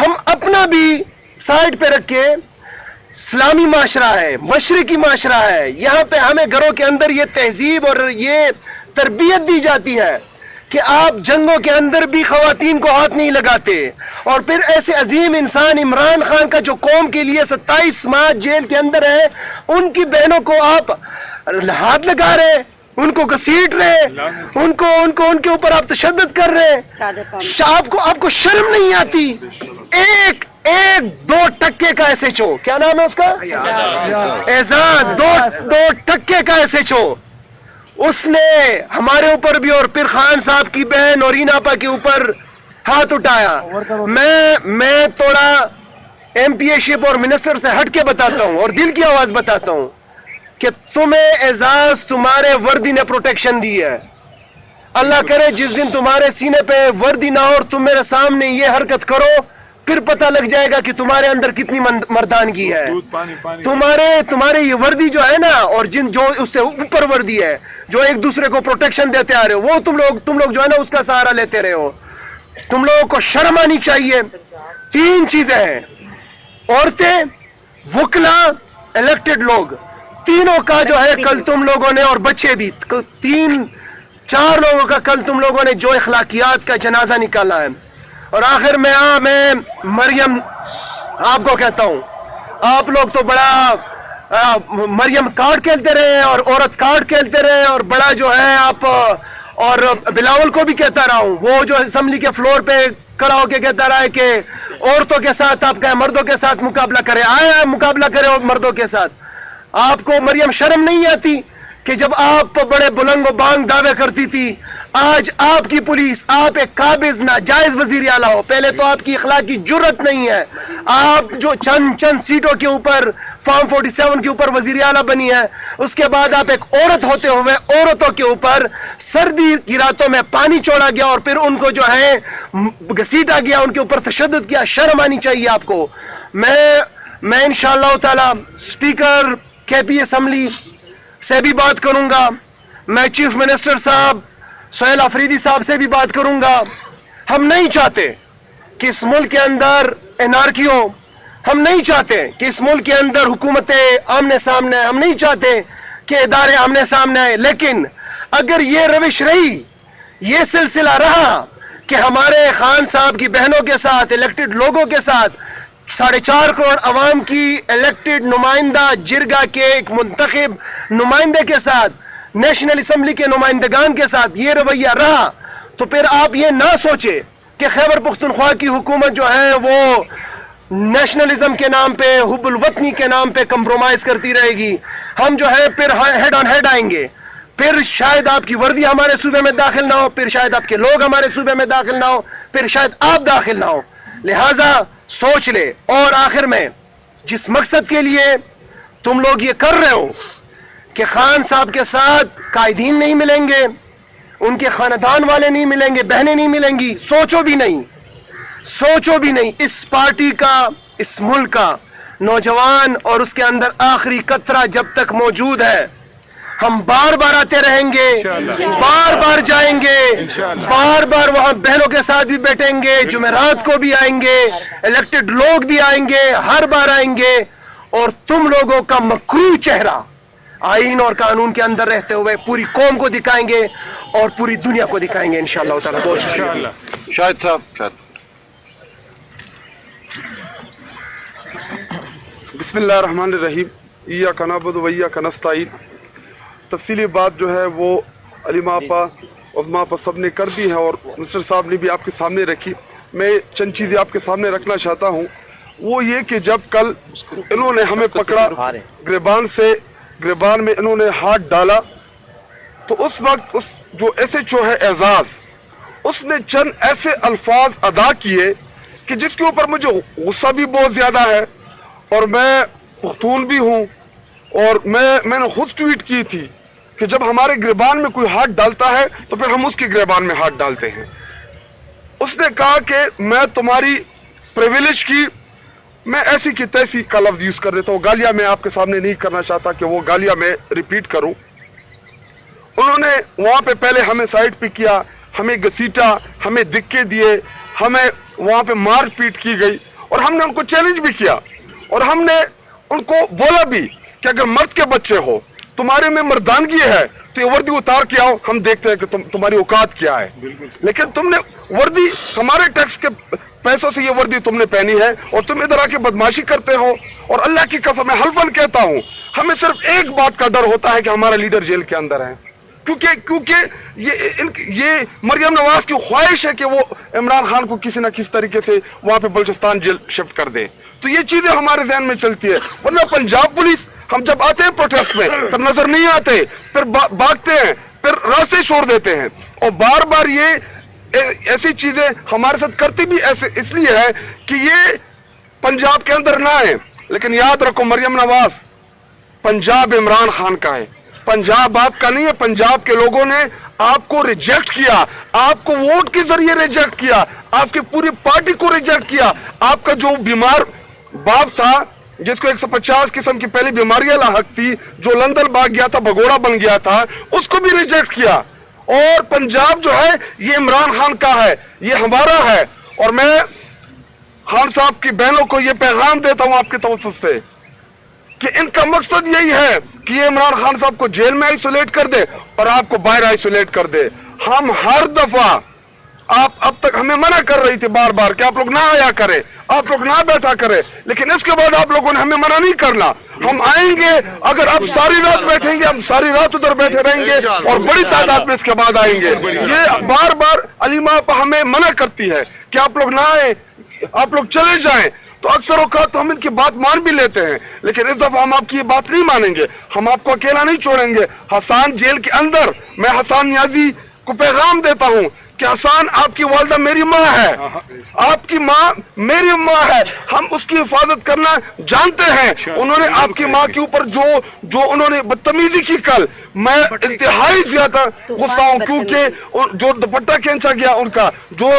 ہم اپنا بھی سائڈ پہ رکھ کے اسلامی معاشرہ ہے, مشرقی معاشرہ ہے, یہاں پہ ہمیں گھروں کے اندر یہ تہذیب اور یہ تربیت دی جاتی ہے کہ آپ جنگوں کے اندر بھی خواتین کو ہاتھ نہیں لگاتے, اور پھر ایسے عظیم انسان عمران خان کا جو قوم کے لیے 27 ماہ جیل کے اندر ہے, ان کی بہنوں کو آپ ہاتھ لگا رہے, ان کو گھسیٹ رہے, ان کے اوپر آپ تشدد کر رہے. آپ کو شرم نہیں آتی؟ ایک 2% کا ایس ایچ او, کیا نام ہے اس کا, اعزاز, 2% کا ایس ایچ او, اس نے ہمارے اوپر بھی اور پھر خان صاحب کی بہن اور آپا کے اوپر ہاتھ اٹھایا. میں تھوڑا ایم پی اے شپ اور منسٹر سے ہٹ کے بتاتا ہوں اور دل کی آواز بتاتا ہوں کہ تمہیں اعزاز تمہارے وردی نے پروٹیکشن دی ہے. اللہ کرے جس دن تمہارے سینے پہ وردی نہ ہو اور تم میرے سامنے یہ حرکت کرو, پھر پتہ لگ جائے گا کہ تمہارے اندر کتنی مردانگی ہے. تمہارے یہ وردی جو ہے نا, اور جو اس سے اوپر وردی ہے, جو ایک دوسرے کو پروٹیکشن دیتے آ رہے ہو, وہ تم لوگ جو ہے نا اس کا سہارا لیتے رہے ہو. تم لوگوں کو شرم آنی چاہیے. 3 چیزیں ہیں, عورتیں, وکلا, الیکٹڈ لوگ, تینوں کا جو ہے کل تم لوگوں نے, اور بچے بھی, 3-4 لوگوں کا کل تم لوگوں نے جو اخلاقیات کا جنازہ نکالا ہے. اور آخر میں مریم آپ کو کہتا ہوں, آپ لوگ تو بڑا مریم کارڈ کھیلتے رہے اور عورت کارڈ کھیلتے رہے, اور بڑا جو ہے آپ, اور بلاول کو بھی کہتا رہا ہوں, وہ جو اسمبلی کے فلور پہ کھڑا ہو کے کہتا رہا ہے کہ عورتوں کے ساتھ آپ کا مردوں کے ساتھ مقابلہ کرے, آیا مقابلہ کرے مردوں کے ساتھ. آپ کو مریم شرم نہیں آتی کہ جب آپ بڑے بلند و بانگ دعوے کرتی تھی, آج آپ کی پولیس, آپ ایک قابض ناجائز وزیر اعلیٰ ہو. پہلے تو آپ کی اخلاقی جرت نہیں ہے, آپ جو چند سیٹوں کے اوپر فارم 47 کے اوپر وزیر اعلیٰ بنی ہے, اس کے بعد آپ ایک عورت ہوتے ہوئے عورتوں کے اوپر سردی کی راتوں میں پانی چھوڑا گیا اور پھر ان کو جو ہے گھسیٹا گیا, ان کے اوپر تشدد کیا. شرم آنی چاہیے آپ کو. میں انشاءاللہ تعالی اسپیکر کے پی اسمبلی سے بھی بات کروں گا, میں چیف منسٹر صاحب سہیل آفریدی صاحب سے بھی بات کروں گا. ہم نہیں چاہتے کہ اس ملک کے اندر انارکی ہو, ہم نہیں چاہتے کہ اس ملک کے اندر حکومتیں آمنے سامنے, ہم نہیں چاہتے کہ ادارے آمنے سامنے آئے. لیکن اگر یہ روش رہی, یہ سلسلہ رہا کہ ہمارے خان صاحب کی بہنوں کے ساتھ, الیکٹڈ لوگوں کے ساتھ, 4.5 کروڑ عوام کی الیکٹڈ نمائندہ جرگا کے ایک منتخب نمائندے کے ساتھ, نیشنل اسمبلی کے نمائندگان کے ساتھ یہ رویہ رہا, تو پھر آپ یہ نہ سوچے کہ خیبر پختونخوا کی حکومت جو ہے وہ نیشنلزم کے نام پہ, حب الوطنی کے نام پہ کمپرومائز کرتی رہے گی. ہم جو ہے پھر ہیڈ آن ہیڈ آئیں گے, پھر شاید آپ کی وردی ہمارے صوبے میں داخل نہ ہو, پھر شاید آپ کے لوگ ہمارے صوبے میں داخل نہ ہو, پھر شاید آپ داخل نہ ہو. لہٰذا سوچ لے. اور آخر میں جس مقصد کے لیے تم لوگ یہ کر رہے ہو کہ خان صاحب کے ساتھ قائدین نہیں ملیں گے, ان کے خاندان والے نہیں ملیں گے, بہنیں نہیں ملیں گی, سوچو بھی نہیں. اس پارٹی کا, اس ملک کا نوجوان اور اس کے اندر آخری قطرہ جب تک موجود ہے, ہم بار بار آتے رہیں گے, بار بار جائیں گے, بار بار وہاں بہنوں کے ساتھ بھی بیٹھیں گے, جمعرات کو بھی آئیں گے, الیکٹڈ لوگ بھی آئیں گے, ہر بار آئیں گے, اور تم لوگوں کا مکروہ چہرہ آئین اور قانون کے اندر رہتے ہوئے پوری قوم کو دکھائیں گے اور پوری دنیا کو دکھائیں گے انشاءاللہ تعالیٰ. بہت شکریہ. شاہد صاحب. بسم اللہ الرحمن الرحیم. ایاک نعبد و ایاک نستعین. تفصیلی بات جو ہے وہ علیمہ آپا, عظمیٰ آپا سب نے کر دی ہے اور منسٹر صاحب نے بھی آپ کے سامنے رکھی. میں چند چیزیں آپ کے سامنے رکھنا چاہتا ہوں. وہ یہ کہ جب کل انہوں نے ہمیں پکڑا, گریبان میں انہوں نے ہاتھ ڈالا, تو اس وقت اس جو ایس ایچ او ہے اعزاز, اس نے چند ایسے الفاظ ادا کیے کہ جس کے اوپر مجھے غصہ بھی بہت زیادہ ہے, اور میں پختون بھی ہوں, اور میں نے خود ٹویٹ کی تھی کہ جب ہمارے گریبان میں کوئی ہاتھ ڈالتا ہے تو پھر ہم اس کے گریبان میں ہاتھ ڈالتے ہیں. اس نے کہا کہ میں تمہاری پریویلیج کی, میں ایسی کی تیسی کا لفظ یوز کر دیتا ہوں, گالیاں میں آپ کے سامنے نہیں کرنا چاہتا کہ وہ گالیاں میں ریپیٹ کروں. انہوں نے وہاں پہ پہلے ہمیں سائڈ پہ کیا, ہمیں گھسیٹا, ہمیں دھکے دیے, ہمیں وہاں پہ مار پیٹ کی گئی, اور ہم نے ان کو چیلنج بھی کیا اور ہم نے ان کو بولا بھی کہ اگر مرد کے بچے ہو, تمہارے میں مردانگی ہے تو یہ وردی اتار کے آؤ, ہم دیکھتے ہیں کہ تمہاری اوقات کیا ہے. لیکن تم نے وردی ہمارے ٹیکس کے پیسوں سے یہ وردی تم نے پہنی ہے اور تم ادھر آ کے بدماشی کرتے ہو. اور اللہ کی قسم میں حلفاً کہتا ہوں, ہمیں صرف ایک بات کا ڈر ہوتا ہے کہ ہمارا لیڈر جیل کے اندر ہے, کیونکہ یہ مریم نواز کی خواہش ہے کہ وہ عمران خان کو کسی نہ کسی طریقے سے وہاں پہ بلوچستان جیل شفٹ کر دے. تو یہ چیزیں ہمارے ذہن میں چلتی ہے. ورنہ پنجاب پولیس, ہم جب آتے ہیں پروٹیسٹ میں پھر نظر نہیں آتے, پھر بھاگتے ہیں, پھر راستے چھوڑ دیتے ہیں, اور بار بار یہ ایسی چیزیں ہمارے ساتھ کرتی بھی اس لیے ہے کہ یہ پنجاب کے اندر نہ آئے. لیکن یاد رکھو مریم نواز, پنجاب عمران خان کا ہے, پنجاب آپ کا نہیں ہے. پنجاب کے لوگوں نے آپ کو ریجیکٹ کیا, آپ کو ووٹ کے ذریعے ریجیکٹ کیا, آپ کی پوری پارٹی کو ریجیکٹ کیا. آپ کا جو بیمار باپ تھا جس کو 150 قسم کی پہلی بیماریاں لاحق تھی, جو لندن بھاگ گیا تھا, بھگوڑا بن گیا تھا, اس کو بھی ریجیکٹ کیا. اور پنجاب جو ہے یہ عمران خان کا ہے, یہ ہمارا ہے. اور میں خان صاحب کی بہنوں کو یہ پیغام دیتا ہوں آپ کے توسط سے کہ ان کا مقصد یہی ہے کہ یہ عمران خان صاحب کو جیل میں آئسولیٹ کر دے اور آپ کو باہر آئسولیٹ کر دے. ہم ہر دفعہ, آپ اب تک ہمیں منع کر رہی تھی بار بار کہ آپ لوگ نہ آیا کریں, آپ لوگ نہ بیٹھا کریں, لیکن اس کے بعد آپ لوگوں نے ہمیں منع نہیں کرنا. ہم آئیں گے, اگر آپ ساری رات بیٹھیں گے ہم ساری رات ادھر بیٹھے رہیں گے اور بڑی تعداد میں اس کے بعد آئیں گے. یہ بار بار علیمہ ہمیں منع کرتی ہے کہ آپ لوگ نہ آئیں, آپ لوگ چلے جائیں. تو اکثر اوقات ہم ان کی بات مان بھی لیتے ہیں, لیکن اس دفعہ ہم آپ کی یہ بات نہیں مانیں گے. ہم آپ کو اکیلا نہیں چھوڑیں گے. حسان جیل کے اندر, میں حسان نیازی کو پیغام دیتا ہوں کہ حسان آپ کی والدہ میری ماں ہے, آپ کی ماں میری ماں ہے, ہم اس کی حفاظت کرنا جانتے ہیں. انہوں نے آپ کی ماں کے اوپر جو انہوں نے بدتمیزی کی کل, میں انتہائی زیادہ غصہ ہوں, کیونکہ جو دوپٹہ کھینچا گیا ان کا, جو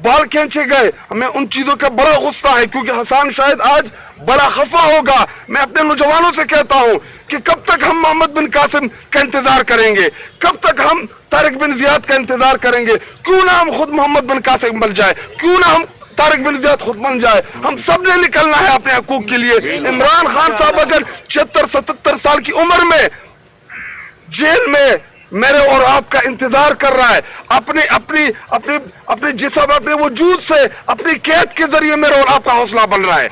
بال کھینچے گئے, ہمیں ان چیزوں کا بڑا غصہ ہے. کیونکہ حسان شاید آج بڑا خفا ہوگا. میں اپنے نوجوانوں سے کہتا ہوں کہ کب تک ہم محمد بن قاسم کا انتظار کریں گے, کب تک ہم طارق بن زیاد کا انتظار کریں گے؟ کیوں نہ ہم خود محمد بن قاسم بن جائے, کیوں نہ ہم طارق بن زیاد خود بن جائے. ہم سب نے نکلنا ہے اپنے حقوق کے لیے. عمران خان صاحب اگر 76-77 سال کی عمر میں جیل میں میرے اور آپ کا انتظار کر رہا ہے, اپنے جسم, اپنے وجود سے, اپنی قید کے ذریعے میرے اور آپ کا حوصلہ بن رہا ہے.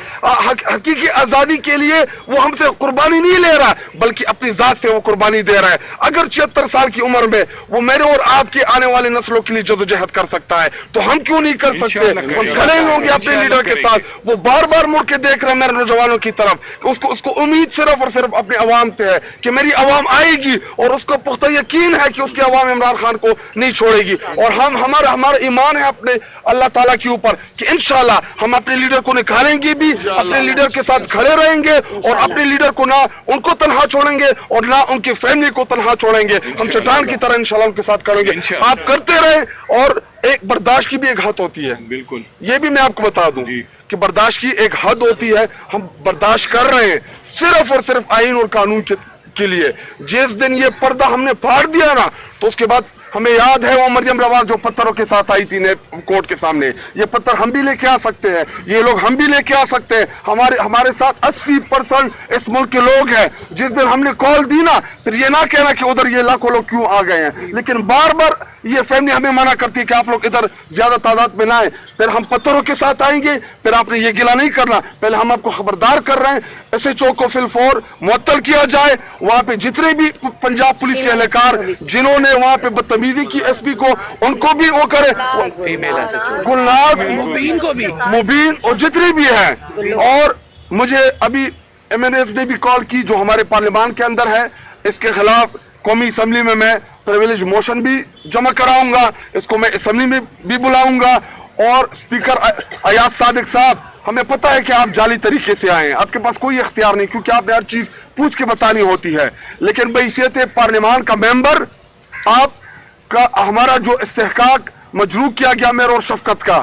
حقیقی آزادی کے لیے وہ ہم سے قربانی نہیں لے رہا, بلکہ اپنی ذات سے وہ قربانی دے رہا ہے. اگر 76 سال کی عمر میں وہ میرے اور آپ کے آنے والے نسلوں کے لیے جدوجہد کر سکتا ہے, تو ہم کیوں نہیں کر سکتے؟ ہم کھڑے ہوں گے اپنے لیڈر کے ساتھ. وہ بار بار مڑ کے دیکھ رہے ہیں میرے نوجوانوں کی طرف, اس کو امید صرف اور صرف اپنے عوام سے ہے کہ میری عوام آئے گی, اور اس کو پختہ یقین ہے کہ اس کی عوام عمران خان کو نہیں چھوڑے گی. اور ہمارا ایمان ہے اپنے اللہ تعالیٰ کے اوپر کہ انشاءاللہ ہم اپنے لیڈر کو نکالیں گے بھی, اپنے لیڈر کے ساتھ کھڑے رہیں گے, اور اپنے لیڈر کو نہ ان کو تنہا چھوڑیں گے اور نہ ان کی فیملی کو تنہا چھوڑیں گے. ہم چٹان کی طرح انشاءاللہ ان کے ساتھ کھڑیں گے. آپ کرتے رہیں, اور ایک برداشت کی بھی ایک حد ہوتی ہے. بالکل, یہ بھی میں آپ کو بتا دوں کہ برداشت کی ایک حد ہوتی ہے. ہم برداشت کر رہے ہیں صرف اور صرف آئین اور قانون کے لیے. جس دن یہ پردہ ہم نے پھاڑ دیا نا, تو اس کے بعد ہمیں یاد ہے وہ مریم نواز جو پتھروں کے ساتھ آئی تھی کورٹ کے سامنے. یہ پتھر ہم بھی لے کے آ سکتے ہیں, یہ لوگ ہم بھی لے کے آ سکتے ہیں. ہمارے ساتھ 80% اس ملک کے لوگ ہیں. جس دن ہم نے کال دی نا, پھر یہ نہ کہنا کہ ادھر یہ لاکھوں لوگ کیوں آ گئے ہیں. لیکن بار بار یہ فیملی ہمیں منع کرتی ہے کہ آپ لوگ ادھر زیادہ تعداد میں نہ آئیں. پھر ہم پتھروں کے ساتھ آئیں گے, پھر آپ نے یہ گلا نہیں کرنا. پہلے ہم آپ کو خبردار کر رہے ہیں, SHO کو فی الفور معطل کیا جائے. وہاں پہ جتنے بھی پنجاب پولیس کے اہلکار جنہوں نے وہاں پہ بدتمیزی کی SP کو, ان کو بھی وہ کرے, گلناز, مبین اور جتنے بھی ہیں. اور مجھے ابھی MNAs نے بھی کال کی جو ہمارے پارلیمان کے اندر ہے, اس کے خلاف قومی اسمبلی میں پریویلیج موشن بھی جمع کراؤں گا, اس کو میں اسمبلی میں بھی بلاؤں گا. اور اسپیکر ایاز صادق صاحب, ہمیں پتہ ہے کہ آپ جعلی طریقے سے آئے ہیں, آپ کے پاس کوئی اختیار نہیں, کیونکہ آپ نے ہر چیز پوچھ کے بتانی ہوتی ہے. لیکن بحیثیت پارلیمان کا ممبر, آپ کا ہمارا جو استحقاق مجروح کیا گیا میرے اور شفقت کا,